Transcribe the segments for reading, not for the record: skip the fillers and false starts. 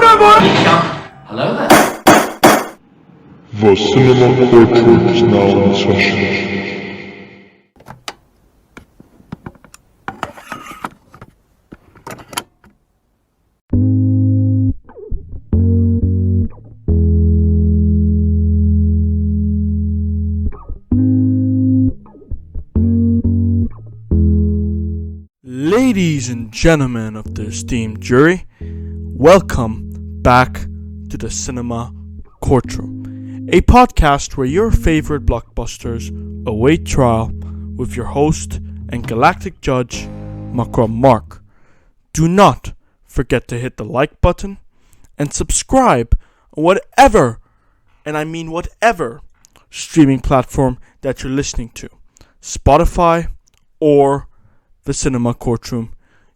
Hello there. The cinema courtroom is now in session. Ladies and gentlemen of the esteemed jury, welcome back to the Cinema Courtroom, a podcast where your favorite blockbusters await trial with your host and galactic judge, Macron Mark. Do not forget to hit the like button and subscribe on whatever, and I mean whatever, streaming platform that you're listening to, Spotify or the Cinema Courtroom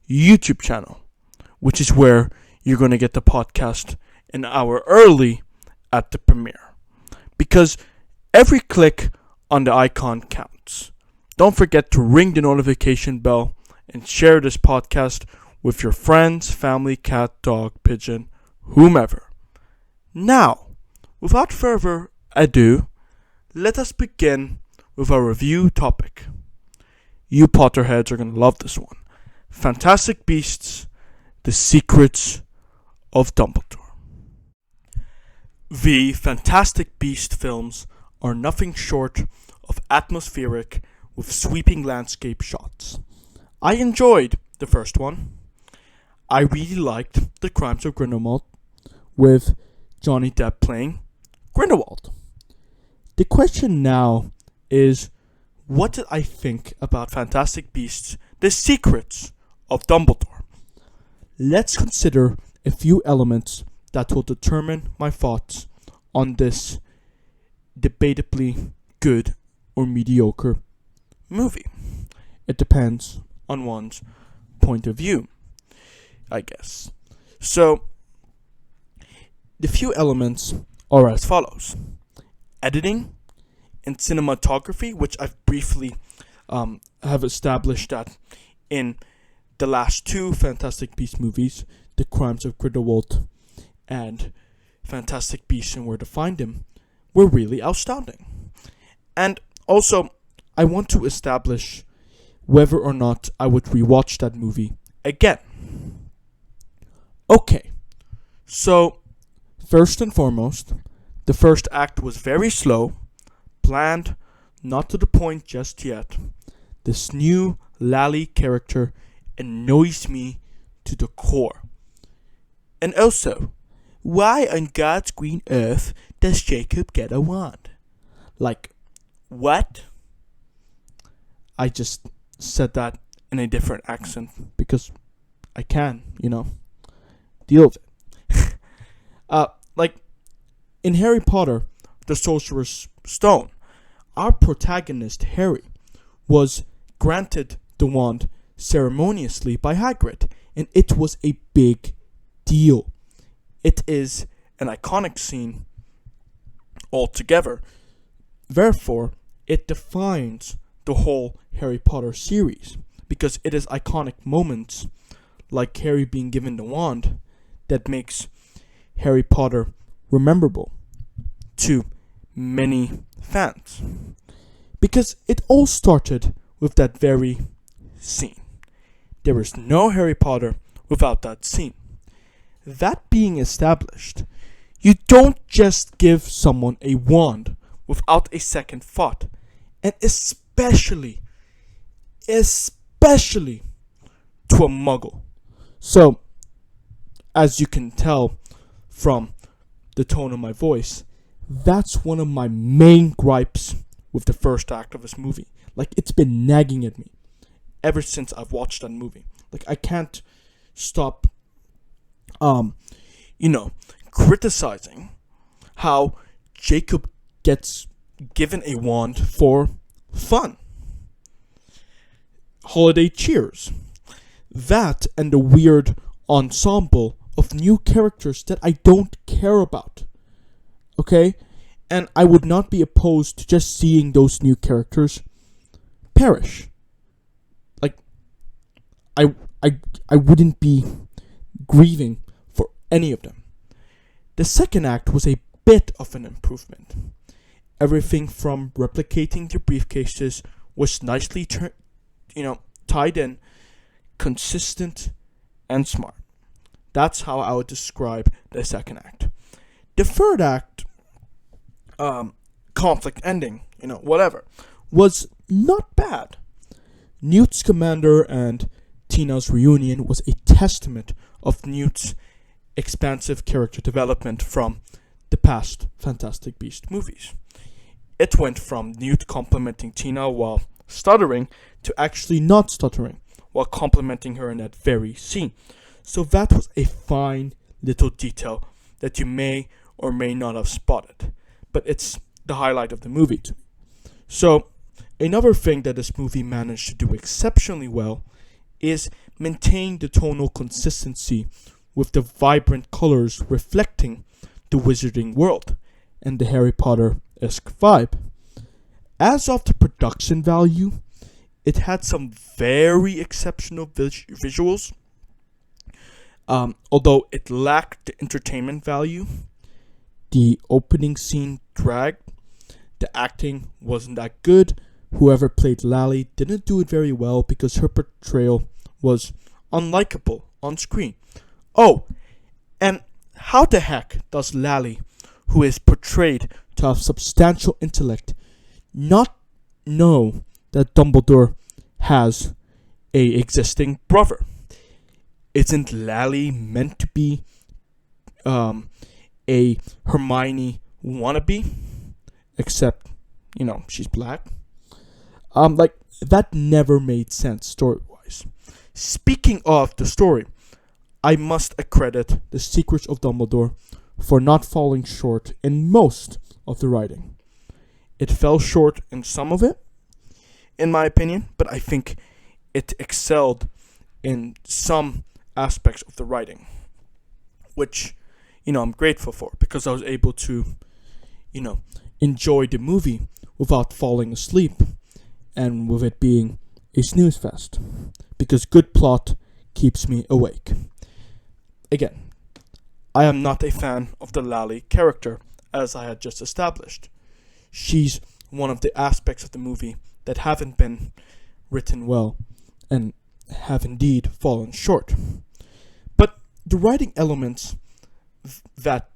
YouTube channel, which is where you're going to get the podcast an hour early at the premiere. Because every click on the icon counts. Don't forget to ring the notification bell and share this podcast with your friends, family, cat, dog, pigeon, whomever. Now, without further ado, let us begin with our review topic. You Potterheads are going to love this one. Fantastic Beasts, The Secrets of Dumbledore. The Fantastic Beast films are nothing short of atmospheric with sweeping landscape shots. I enjoyed the first one. I really liked The Crimes of Grindelwald with Johnny Depp playing Grindelwald. The question now is, what did I think about Fantastic Beasts, The Secrets of Dumbledore? Let's consider a few elements that will determine my thoughts on this debatably good or mediocre movie. It depends on one's point of view, I guess. So, the few elements are as follows. Editing and cinematography, which I've briefly have established that in the last two Fantastic Beasts movies, The Crimes of Grindelwald and Fantastic Beasts and Where to Find Him, were really outstanding. And also, I want to establish whether or not I would rewatch that movie again. Okay, so first and foremost, the first act was very slow, bland, not to the point just yet. This new Lally character annoys me to the core. And also, why on God's green earth does Jacob get a wand? Like, what? I just said that in a different accent because I can, deal with it. Like, in Harry Potter, the Sorcerer's Stone, our protagonist, Harry, was granted the wand ceremoniously by Hagrid, and it was a big deal. It is an iconic scene altogether. Therefore, it defines the whole Harry Potter series, because it is iconic moments like Harry being given the wand that makes Harry Potter rememberable to many fans. Because it all started with that very scene. There is no Harry Potter without that scene. That being established, you don't just give someone a wand without a second thought. And especially to a muggle. So, as you can tell from the tone of my voice, that's one of my main gripes with the first act of this movie. Like, it's been nagging at me ever since I've watched that movie. Like, I can't stop, criticizing how Jacob gets given a wand for fun. Holiday cheers. That and the weird ensemble of new characters that I don't care about. Okay? And I would not be opposed to just seeing those new characters perish. Like, I wouldn't be grieving for any of them. The second act was a bit of an improvement. Everything from replicating the briefcases was nicely tied in, consistent, and smart. That's how I would describe the second act. The third act, conflict ending, whatever, was not bad. Newt's commander and Tina's reunion was a testament of Newt's expansive character development from the past Fantastic Beasts movies. It went from Newt complimenting Tina while stuttering to actually not stuttering while complimenting her in that very scene. So that was a fine little detail that you may or may not have spotted, but it's the highlight of the movie to me. So another thing that this movie managed to do exceptionally well is maintain the tonal consistency with the vibrant colors reflecting the wizarding world and the Harry Potter-esque vibe. As of the production value, it had some very exceptional visuals, although it lacked the entertainment value. The opening scene dragged, the acting wasn't that good. Whoever played Lally didn't do it very well because her portrayal was unlikable on screen. Oh, and how the heck does Lally, who is portrayed to have substantial intellect, not know that Dumbledore has a existing brother? Isn't Lally meant to be a Hermione wannabe? Except, she's black. That never made sense story-wise. Speaking of the story, I must accredit the Secrets of Dumbledore for not falling short in most of the writing. It fell short in some of it, in my opinion, but I think it excelled in some aspects of the writing, which, I'm grateful for because I was able to, enjoy the movie without falling asleep and with it being a snooze fest, because good plot keeps me awake. Again, I am not a fan of the Lally character, as I had just established. She's one of the aspects of the movie that haven't been written well and have indeed fallen short. But the writing elements that,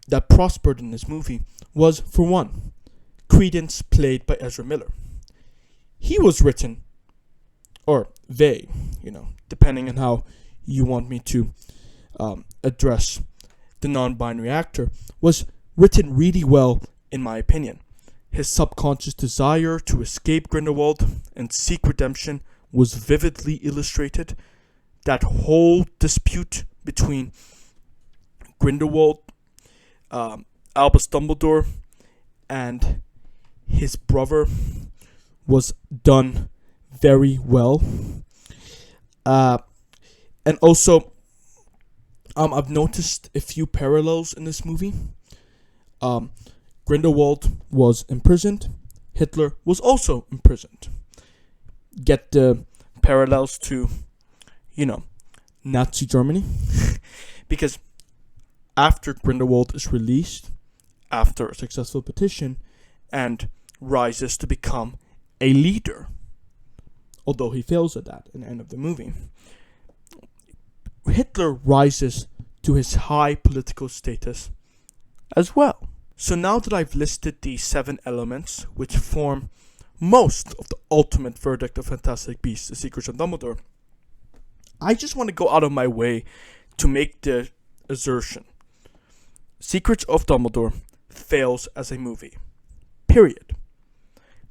that prospered in this movie was, for one, Credence, played by Ezra Miller. He was written, or they, depending on how you want me to address the non-binary actor, was written really well, in my opinion. His subconscious desire to escape Grindelwald and seek redemption was vividly illustrated. That whole dispute between Grindelwald, Albus Dumbledore, and his brother was done very well. And also, I've noticed a few parallels in this movie. Grindelwald was imprisoned. Hitler was also imprisoned. Get the parallels to, Nazi Germany. Because after Grindelwald is released, after a successful petition, and rises to become a leader, although he fails at that in the end of the movie, Hitler rises to his high political status as well. So now that I've listed the 7 elements which form most of the ultimate verdict of Fantastic Beasts: The Secrets of Dumbledore, I just want to go out of my way to make the assertion: Secrets of Dumbledore fails as a movie. Period.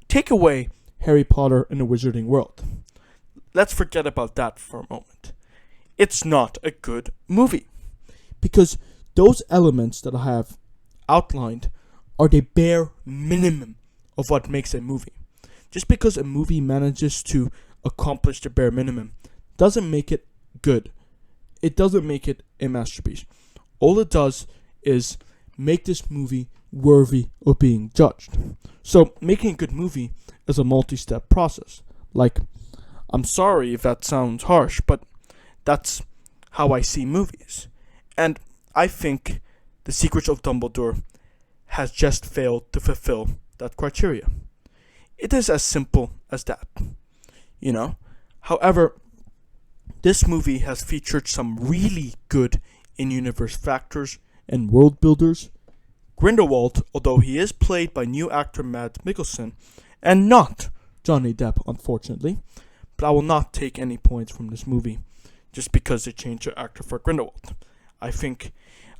Take away Harry Potter and the Wizarding World. Let's forget about that for a moment. It's not a good movie, because those elements that I have outlined are the bare minimum of what makes a movie. Just because a movie manages to accomplish the bare minimum doesn't make it good. It doesn't make it a masterpiece. All it does is make this movie worthy of being judged. So making a good movie is a multi-step process. I'm sorry if that sounds harsh, but that's how I see movies. And I think The Secrets of Dumbledore has just failed to fulfill that criteria. It is as simple as that, you know. However, this movie has featured some really good in-universe factors and world builders. Grindelwald, although he is played by new actor Mads Mikkelsen, and not Johnny Depp, unfortunately, but I will not take any points from this movie just because they changed the actor for Grindelwald. I think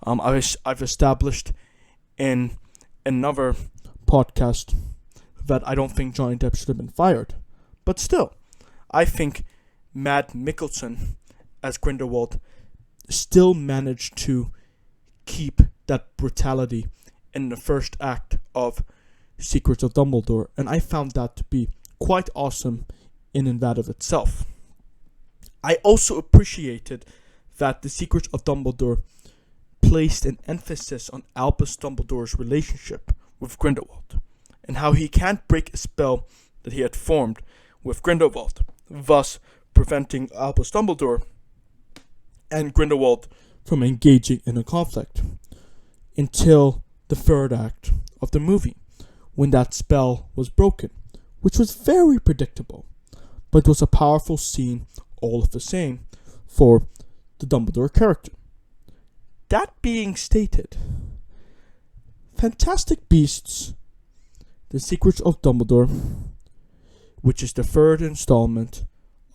I've established in another podcast that I don't think Johnny Depp should have been fired. But still, I think Mads Mikkelsen as Grindelwald still managed to keep that brutality in the first act of Secrets of Dumbledore, and I found that to be quite awesome in and that of itself. I also appreciated that The Secrets of Dumbledore placed an emphasis on Albus Dumbledore's relationship with Grindelwald, and how he can't break a spell that he had formed with Grindelwald, thus preventing Albus Dumbledore and Grindelwald from engaging in a conflict until the third act of the movie, when that spell was broken, which was very predictable, but was a powerful scene all of the same for the Dumbledore character. That being stated, Fantastic Beasts: The Secrets of Dumbledore, which is the third installment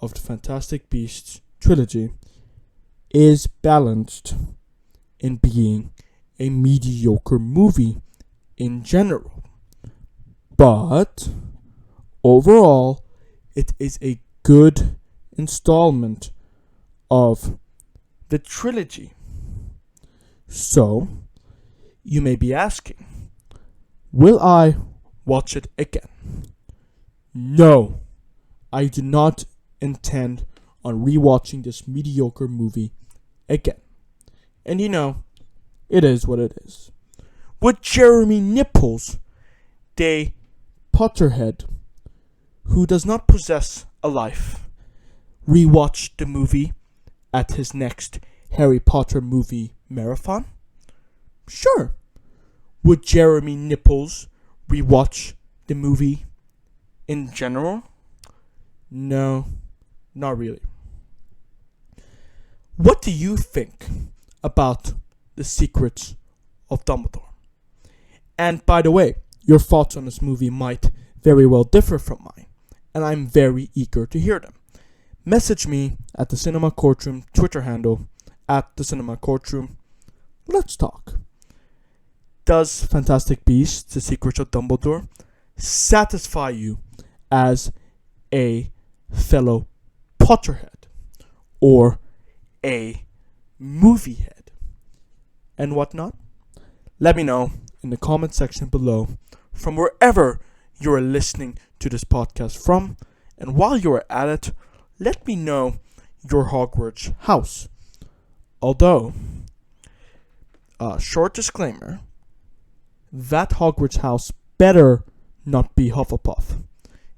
of the Fantastic Beasts trilogy, is balanced in being a mediocre movie in general. But overall, it is a good installment of the trilogy. So, you may be asking, will I watch it again? No, I do not intend on rewatching this mediocre movie again. And you know, it is what it is. Would Jeremy Nipples, the Potterhead, who does not possess a life, rewatch the movie at his next Harry Potter movie marathon? Sure. Would Jeremy Nipples rewatch the movie in general? No, not really. What do you think about The Secrets of Dumbledore? And by the way, your thoughts on this movie might very well differ from mine, and I'm very eager to hear them. Message me at the Cinema Courtroom Twitter handle, at the Cinema Courtroom. Let's talk. Does Fantastic Beasts: The Secrets of Dumbledore satisfy you as a fellow Potterhead or a movie head and whatnot? Let me know in the comment section below from wherever you are listening to this podcast from. And while you are at it, let me know your Hogwarts house. Although, short disclaimer, that Hogwarts house better not be Hufflepuff,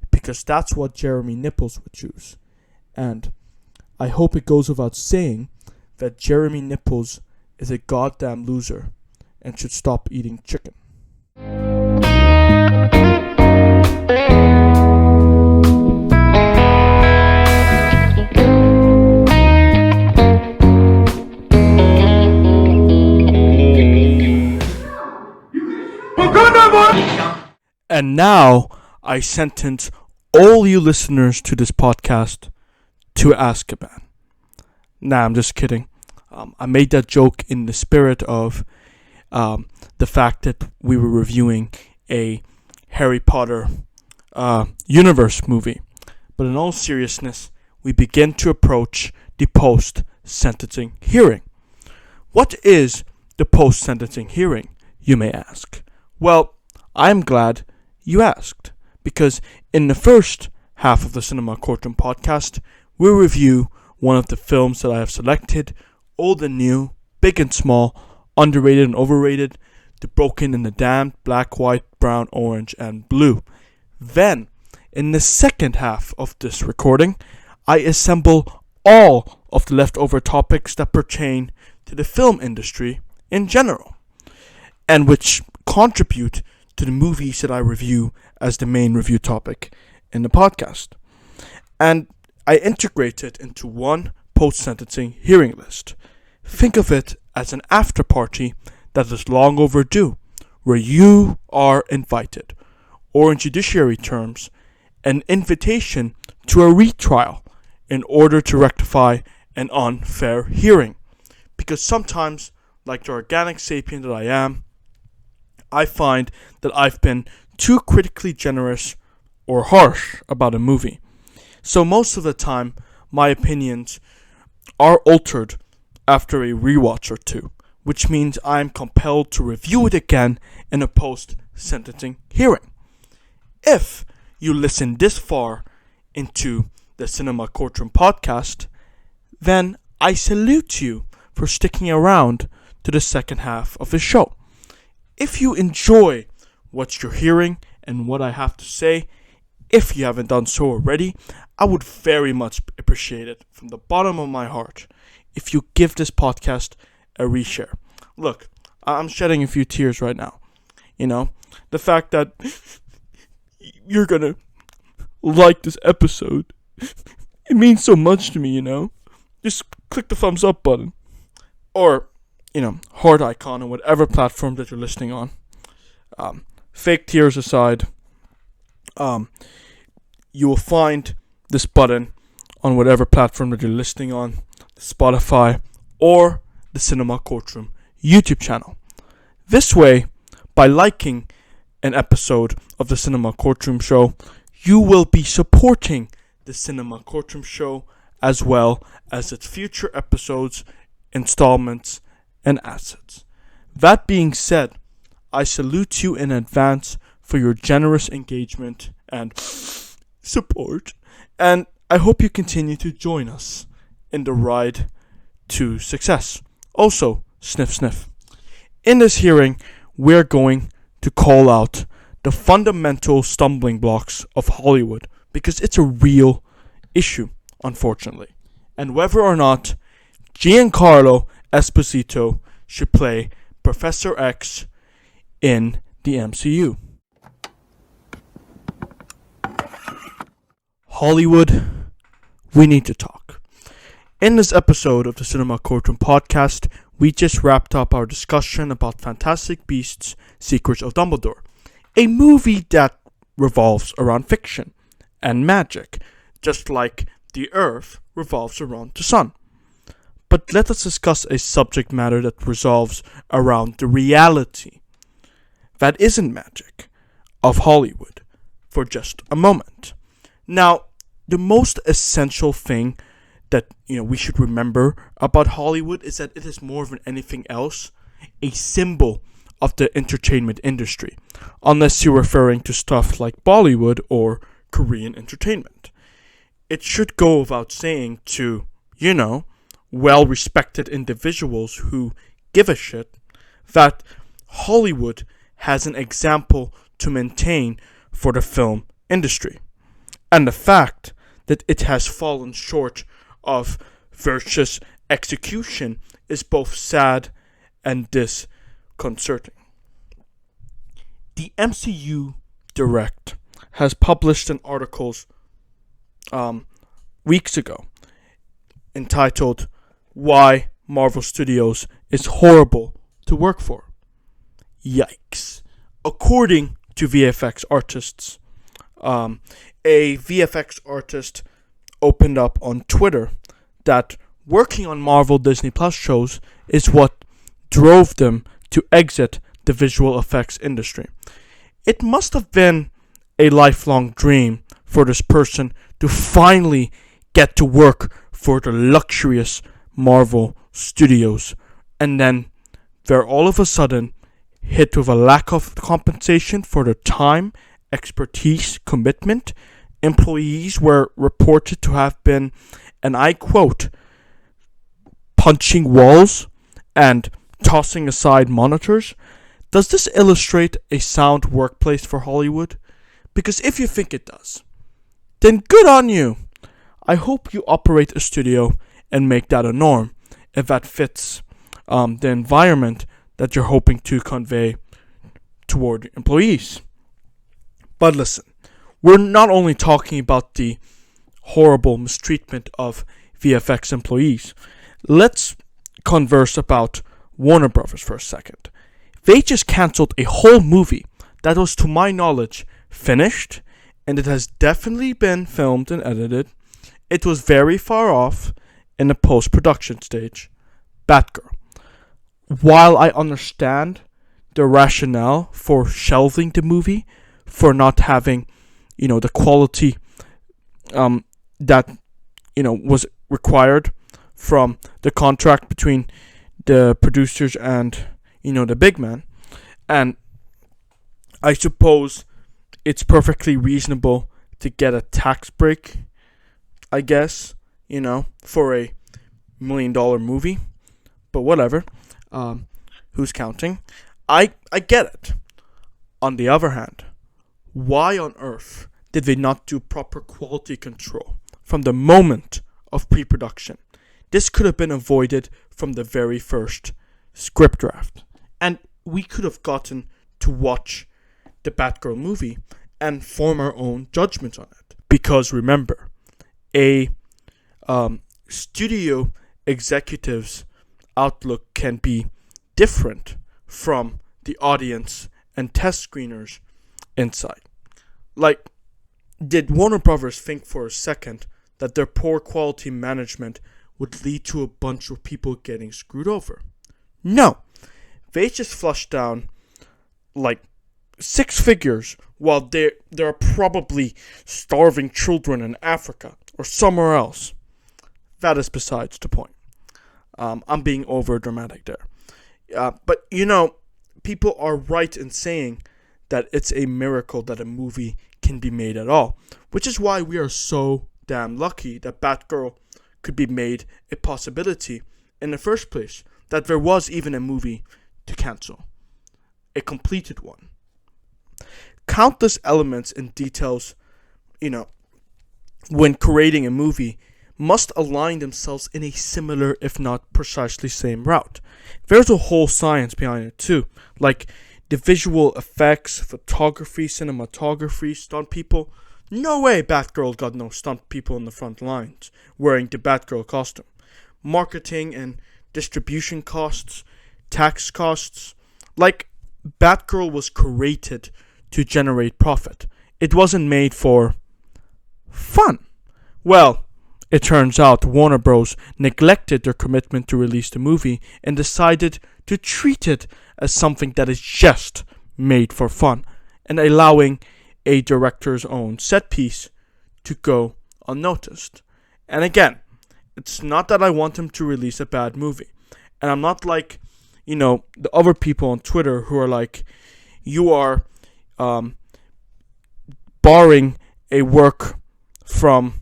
because that's what Jeremy Nipples would choose. And I hope it goes without saying that Jeremy Nipples is a goddamn loser and should stop eating chicken. And now I sentence all you listeners to this podcast to Azkaban. Nah, I'm just kidding. I made that joke in the spirit of the fact that we were reviewing a Harry Potter universe movie. But in all seriousness, we begin to approach the post-sentencing hearing. What is the post-sentencing hearing, you may ask? Well, I'm glad you asked, because in the first half of the Cinema Courtroom podcast, we'll review one of the films that I have selected, old and new, big and small, underrated and overrated, The Broken and the Damned, black, white, brown, orange, and blue. Then, in the second half of this recording, I assemble all of the leftover topics that pertain to to the film industry in general, and which contribute to the movies that I review as the main review topic in the podcast. And I integrate it into one post-sentencing hearing list. Think of it as an after party that is long overdue, where you are invited, or in judiciary terms, an invitation to a retrial in order to rectify an unfair hearing. Because sometimes, like the organic sapien that I am, I find that I've been too critically generous or harsh about a movie. So most of the time, my opinions are altered after a rewatch or two, which means I am compelled to review it again in a post-sentencing hearing. If you listen this far into the Cinema Courtroom podcast, then I salute you for sticking around to the second half of the show. If you enjoy what you're hearing and what I have to say, if you haven't done so already, I would very much appreciate it from the bottom of my heart if you give this podcast a reshare. Look, I'm shedding a few tears right now. You know, the fact that you're gonna like this episode, it means so much to me, you know. Just click the thumbs up button. Or, heart icon on whatever platform that you're listening on. Fake tears aside, you will find this button on whatever platform that you're listening on, Spotify or the Cinema Courtroom YouTube channel. This way, by liking an episode of the Cinema Courtroom show, you will be supporting the Cinema Courtroom show as well as its future episodes, installments, and assets. That being said, I salute you in advance for your generous engagement and support, and I hope you continue to join us in the ride to success. Also, sniff sniff. In this hearing, we're going to call out the fundamental stumbling blocks of Hollywood, because it's a real issue, unfortunately, and whether or not Giancarlo Esposito should play Professor X in the MCU. Hollywood, we need to talk. In this episode of the Cinema Courtroom podcast, we just wrapped up our discussion about Fantastic Beasts: Secrets of Dumbledore, a movie that revolves around fiction and magic, just like the Earth revolves around the sun. But let us discuss a subject matter that revolves around the reality that isn't magic of Hollywood for just a moment. Now, the most essential thing that we should remember about Hollywood is that it is more than anything else a symbol of the entertainment industry, unless you're referring to stuff like Bollywood or Korean entertainment. It should go without saying to, well-respected individuals who give a shit that Hollywood has an example to maintain for the film industry. And the fact that it has fallen short of virtuous execution is both sad and disconcerting. The MCU Direct has published an article weeks ago entitled "Why Marvel Studios is Horrible to Work For." Yikes. According to VFX artists, a VFX artist opened up on Twitter that working on Marvel Disney Plus shows is what drove them to exit the visual effects industry. It must have been a lifelong dream for this person to finally get to work for the luxurious Marvel Studios, and then they're all of a sudden hit with a lack of compensation for their time, expertise, commitment. Employees were reported to have been, and I quote, punching walls and tossing aside monitors. Does this illustrate a sound workplace for Hollywood? Because if you think it does, then good on you. I hope you operate a studio and make that a norm, if that fits the environment that you're hoping to convey toward employees. But listen, we're not only talking about the horrible mistreatment of VFX employees. Let's converse about Warner Brothers for a second. They just cancelled a whole movie that was, to my knowledge, finished, and it has definitely been filmed and edited. It was very far off in the post-production stage. Batgirl. While I understand the rationale for shelving the movie, for not having, the quality that, was required from the contract between the producers and, the big man. And I suppose it's perfectly reasonable to get a tax break, I guess, for a $1 million movie. But whatever. Who's counting? I get it. On the other hand, why on earth did they not do proper quality control from the moment of pre-production? This could have been avoided from the very first script draft. And we could have gotten to watch the Batgirl movie and form our own judgments on it. Because remember, a studio executive's outlook can be different from the audience and test screeners inside. Like, did Warner Brothers think for a second that their poor quality management would lead to a bunch of people getting screwed over? No. They just flushed down like 6 figures while there are probably starving children in Africa or somewhere else. That is besides the point. I'm being over dramatic there. But people are right in saying that it's a miracle that a movie can be made at all, which is why we are so damn lucky that Batgirl could be made a possibility in the first place, that there was even a movie to cancel, a completed one. Countless elements and details, when creating a movie, must align themselves in a similar, if not precisely same route. There's a whole science behind it too, like the visual effects, photography, cinematography, stunt people. No way Batgirl got no stunt people in the front lines wearing the Batgirl costume. Marketing and distribution costs, tax costs. Like, Batgirl was created to generate profit. It wasn't made for fun. Well, it turns out Warner Bros. Neglected their commitment to release the movie and decided to treat it as something that is just made for fun, and allowing a director's own set piece to go unnoticed. And again, it's not that I want him to release a bad movie. And I'm not like, the other people on Twitter who are like, you are barring a work from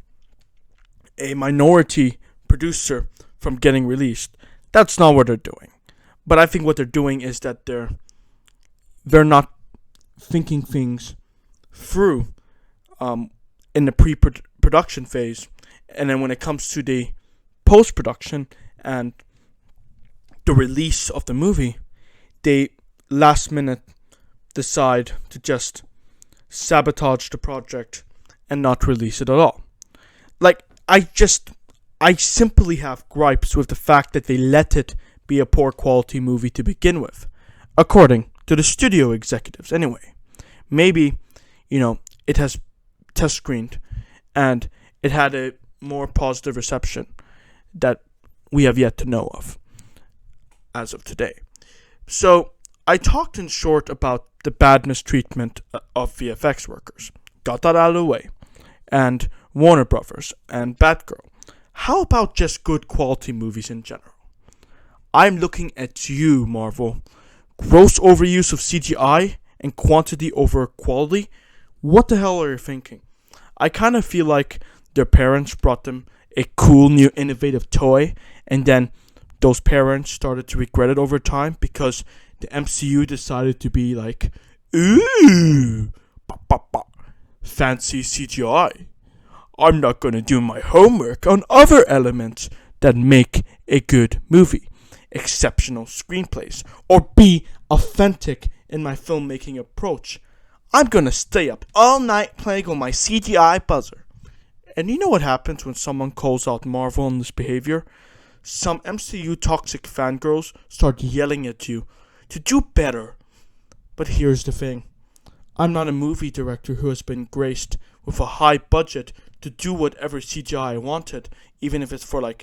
a minority producer from getting released. That's not what they're doing. But I think what they're doing is that they're not thinking things through in the pre-production phase, and then when it comes to the post-production and the release of the movie, they last minute decide to just sabotage the project and not release it at all. Like, I simply have gripes with the fact that they let it be a poor quality movie to begin with, according to the studio executives anyway. Maybe, it has test screened and it had a more positive reception that we have yet to know of as of today. So, I talked in short about the bad mistreatment of VFX workers. Got that out of the way. And Warner Brothers and Batgirl. How about just good quality movies in general? I'm looking at you, Marvel. Gross overuse of CGI and quantity over quality? What the hell are you thinking? I kind of feel like their parents brought them a cool new innovative toy, and then those parents started to regret it over time because the MCU decided to be like, ooh, fancy CGI. I'm not going to do my homework on other elements that make a good movie. exceptional screenplays or be authentic in my filmmaking approach, I'm gonna stay up all night playing on my CGI buzzer. And you know what happens when someone calls out Marvel on this behavior? Some MCU toxic fangirls start yelling at you to do better. But here's the thing. I'm not a movie director who has been graced with a high budget to do whatever CGI I wanted, even if it's for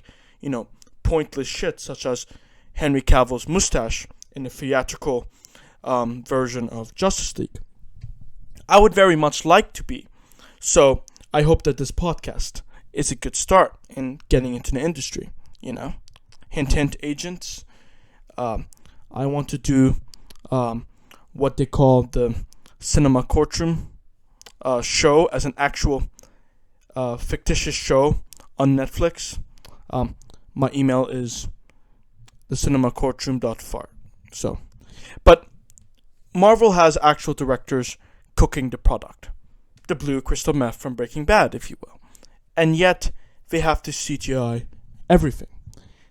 pointless shit such as Henry Cavill's mustache in the theatrical version of Justice League. I would very much like to be. So I hope that this podcast is a good start in getting into the industry. Hint, hint, agents. I want to do what they call the Cinema Courtroom show as an actual fictitious show on Netflix. My email is thecinemacourtroom.fart. But Marvel has actual directors cooking the product. The blue crystal meth from Breaking Bad, if you will. And yet, they have to CGI everything.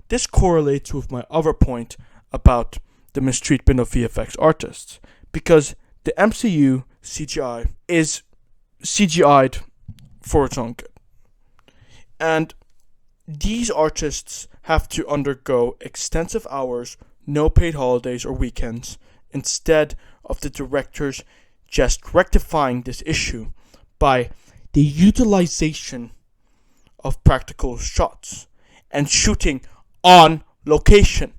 This correlates with my other point about the mistreatment of VFX artists, because the MCU CGI is CGI'd for its own good. And these artists have to undergo extensive hours, no paid holidays or weekends, instead of the directors just rectifying this issue by the utilization of practical shots and shooting on location.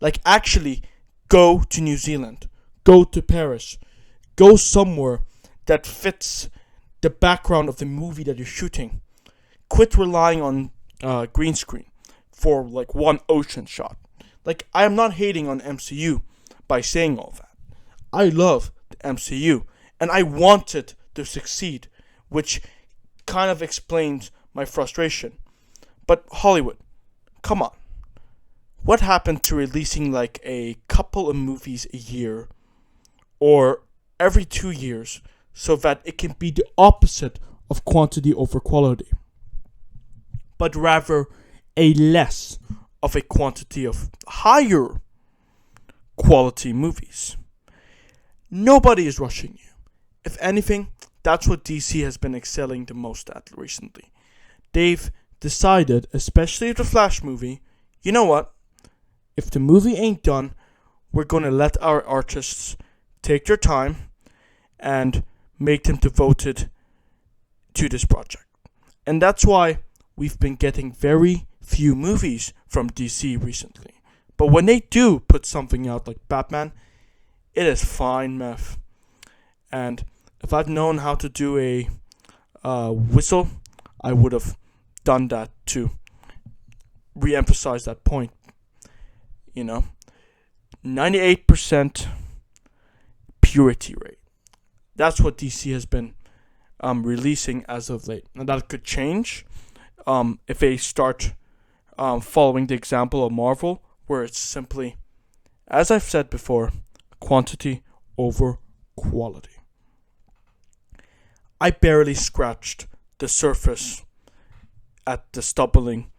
Like, actually go to New Zealand, go to Paris, go somewhere that fits the background of the movie that you're shooting. Quit relying on green screen for one ocean shot. I am not hating on MCU by saying all that. I love the MCU and I want it to succeed, which kind of explains my frustration. But Hollywood, come on. What happened to releasing a couple of movies a year or every 2 years so that it can be the opposite of quantity over quality, but rather a less of a quantity of higher quality movies? Nobody is rushing you. If anything, that's what DC has been excelling the most at recently. They've decided, especially the Flash movie, you know what? If the movie ain't done, we're going to let our artists take their time and make them devoted to this project. And that's why we've been getting very few movies from DC recently. But when they do put something out like Batman, it is fine meth. And if I'd known how to do a whistle, I would have done that to re-emphasize that point. 98% purity rate. That's what DC has been releasing as of late. Now that could change if they start following the example of Marvel, where it's simply, as I've said before, quantity over quality. I barely scratched the surface at the stumbling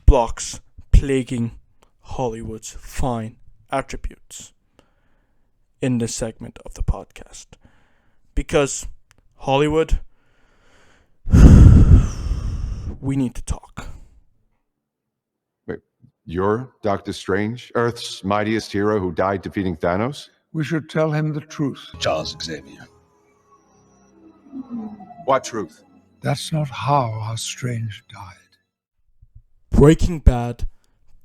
blocks plaguing Hollywood's fine attributes in this segment of the podcast. Because Hollywood, we need to talk. Wait, you're Doctor Strange, Earth's mightiest hero who died defeating Thanos? We should tell him the truth. Charles Xavier. What truth? That's not how our Strange died. Breaking Bad,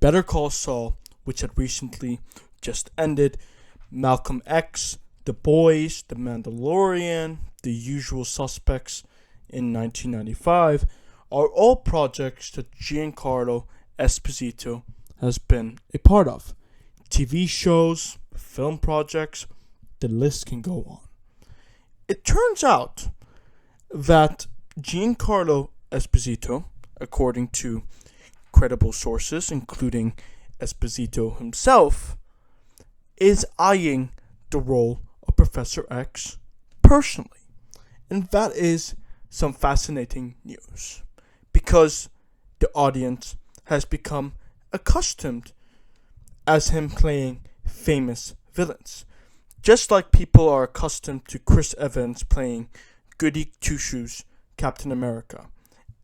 Better Call Saul, which had recently just ended, Malcolm X, The Boys, The Mandalorian, The Usual Suspects in 1995 are all projects that Giancarlo Esposito has been a part of. TV shows, film projects, the list can go on. It turns out that Giancarlo Esposito, according to credible sources, including Esposito himself, is eyeing the role of Professor X personally. And that is some fascinating news, because the audience has become accustomed as him playing famous villains. Just like people are accustomed to Chris Evans playing Goody Two-Shoes Captain America.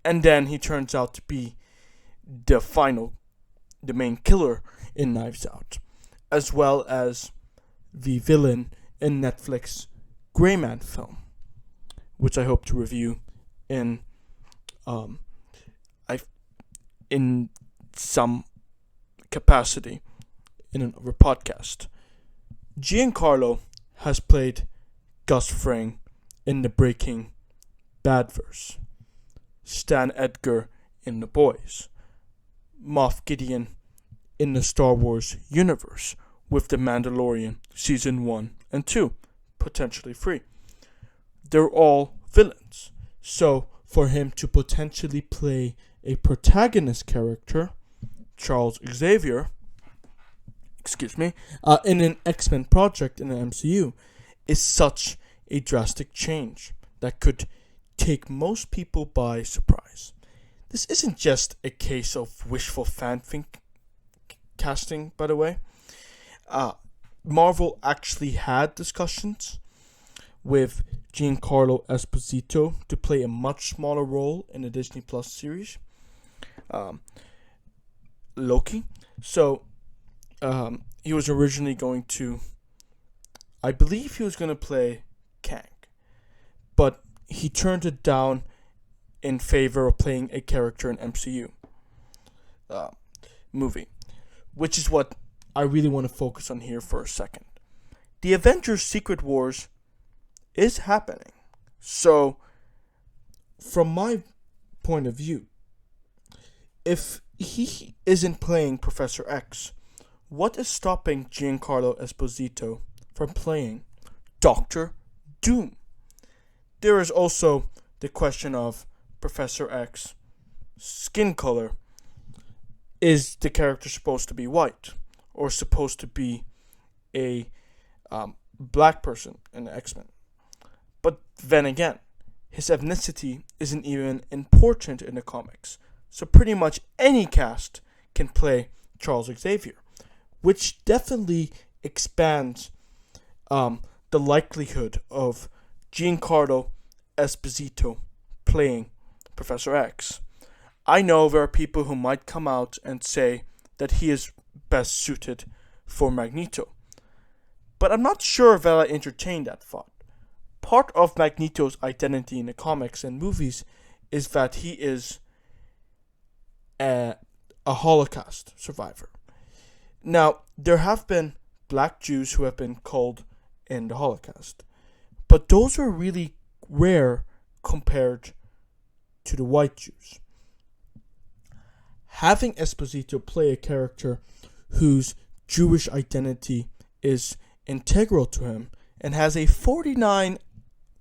And then he turns out to be the main killer in Knives Out. As well as the villain in Netflix Gray Man film, which I hope to review in in some capacity in another podcast. Giancarlo has played Gus Fring in the Breaking Bad verse, Stan Edgar in The Boys, Moff Gideon in the Star Wars universe with The Mandalorian Season 1 and 2, potentially 3. They're all villains. So for him to potentially play a protagonist character, Charles Xavier, in an X-Men project in the MCU, is such a drastic change that could take most people by surprise. This isn't just a case of wishful casting, by the way. Marvel actually had discussions with Giancarlo Esposito to play a much smaller role in the Disney Plus series, Loki. So he was originally going to, I believe he was going to play Kang, but he turned it down in favor of playing a character in MCU movie, which is what I really want to focus on here for a second. The Avengers Secret Wars is happening. So, from my point of view, if he isn't playing Professor X, what is stopping Giancarlo Esposito from playing Doctor Doom? There is also the question of Professor X skin color. Is the character supposed to be white or supposed to be a black person in the X-Men? But then again, his ethnicity isn't even important in the comics. So pretty much any cast can play Charles Xavier, which definitely expands the likelihood of Giancarlo Esposito playing Professor X. I know there are people who might come out and say that he is best suited for Magneto, but I'm not sure that I entertain that thought. Part of Magneto's identity in the comics and movies is that he is a Holocaust survivor. Now, there have been black Jews who have been killed in the Holocaust, but those are really rare compared to the white Jews. Having Esposito play a character whose Jewish identity is integral to him and has a 49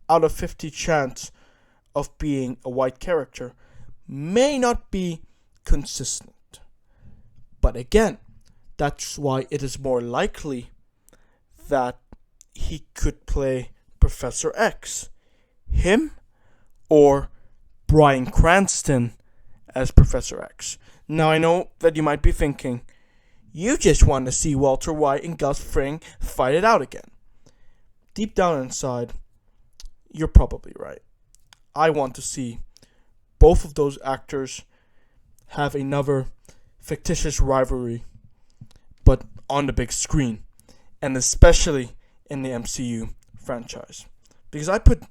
out of 50 chance of being a white character may not be consistent. But again, that's why it is more likely that he could play Professor X, him, or Bryan Cranston as Professor X. Now I know that you might be thinking, you just want to see Walter White and Gus Fring fight it out again. Deep down inside, you're probably right. I want to see both of those actors have another fictitious rivalry, but on the big screen, and especially in the MCU franchise. Because I put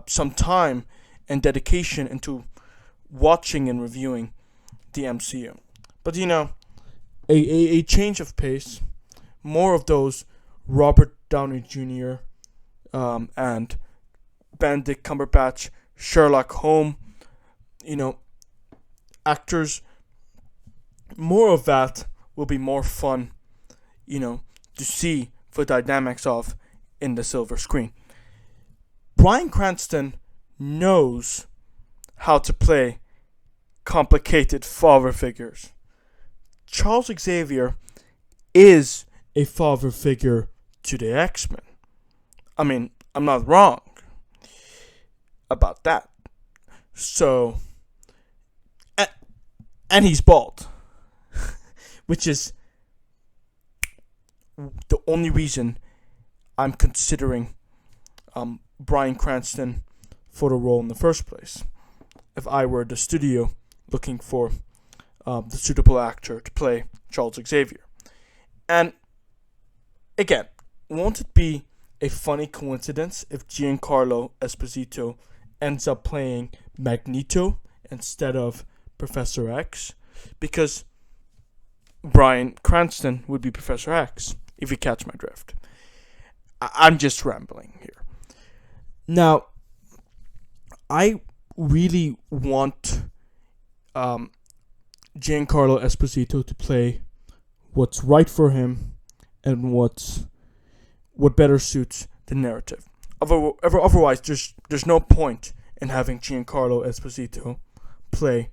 some time and dedication into watching and reviewing the MCU. But you know, a change of pace, more of those Robert Downey Jr. And Benedict Cumberbatch, Sherlock Holmes, actors, more of that will be more fun, to see the dynamics of in the silver screen. Bryan Cranston knows how to play complicated father figures. Charles Xavier is a father figure to the X-Men. I mean, I'm not wrong about that. So, and he's bald, which is the only reason I'm considering Bryan Cranston for the role in the first place. If I were the studio looking for the suitable actor to play Charles Xavier. And again, won't it be a funny coincidence if Giancarlo Esposito ends up playing Magneto instead of Professor X? Because Bryan Cranston would be Professor X, if you catch my drift. I'm just rambling here. Now, I really want Giancarlo Esposito to play what's right for him and what better suits the narrative. Otherwise, there's no point in having Giancarlo Esposito play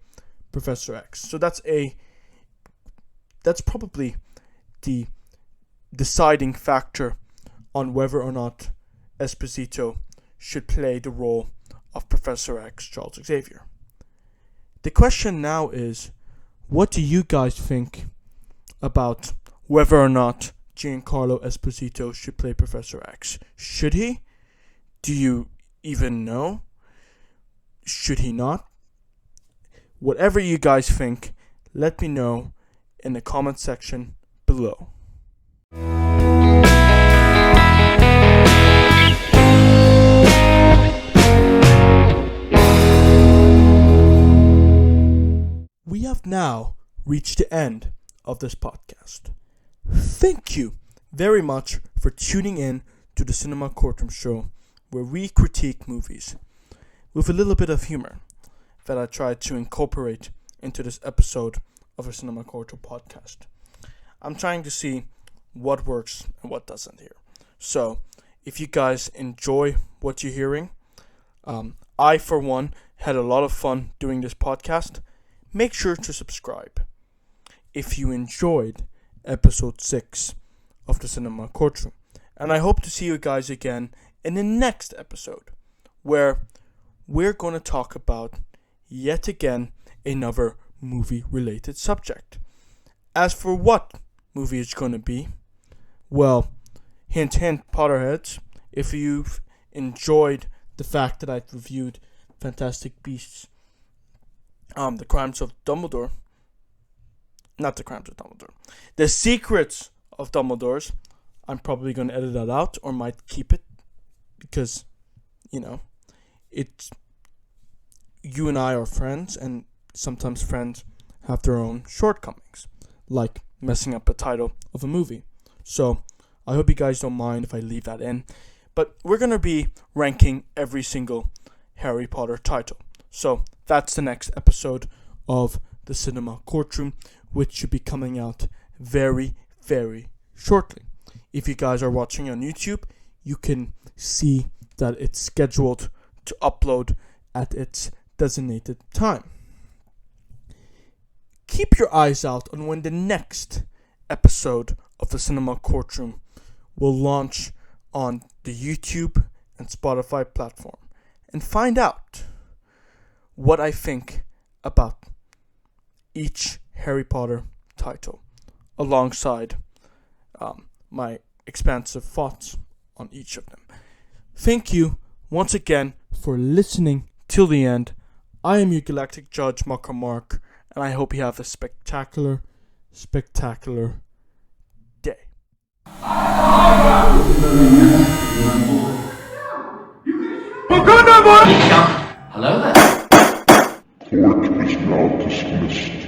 Professor X. So that's probably the deciding factor on whether or not Esposito should play the role of Professor X, Charles Xavier. The question now is, what do you guys think about whether or not Giancarlo Esposito should play Professor X? Should he? Do you even know? Should he not? Whatever you guys think, let me know in the comment section below. We have now reached the end of this podcast. Thank you very much for tuning in to the Cinema Courtroom show, where we critique movies with a little bit of humor that I tried to incorporate into this episode of a Cinema Courtroom podcast. I'm trying to see what works and what doesn't here. So, if you guys enjoy what you're hearing, I, for one, had a lot of fun doing this podcast. Make sure to subscribe. If you enjoyed episode 6 of the Cinema Courtroom. And I hope to see you guys again in the next episode, where we're going to talk about, yet again, another movie-related subject. As for what movie it's going to be, well, hint hint, Potterheads, if you've enjoyed the fact that I've reviewed Fantastic Beasts, The Crimes of Dumbledore, not The Crimes of Dumbledore, The Secrets of Dumbledore, I'm probably going to edit that out or might keep it because, it's, you and I are friends, and sometimes friends have their own shortcomings, like messing up a title of a movie. So I hope you guys don't mind if I leave that in. But we're going to be ranking every single Harry Potter title. So that's the next episode of the Cinema Courtroom, which should be coming out very, very shortly. If you guys are watching on YouTube, you can see that it's scheduled to upload at its designated time. Keep your eyes out on when the next episode of the Cinema Courtroom will launch on the YouTube and Spotify platform, and find out what I think about each Harry Potter title, alongside my expansive thoughts on each of them. Thank you once again for listening till the end. I am your Galactic Judge, Mark, and I hope you have a spectacular, spectacular day. Hello there. Court is now dismissed.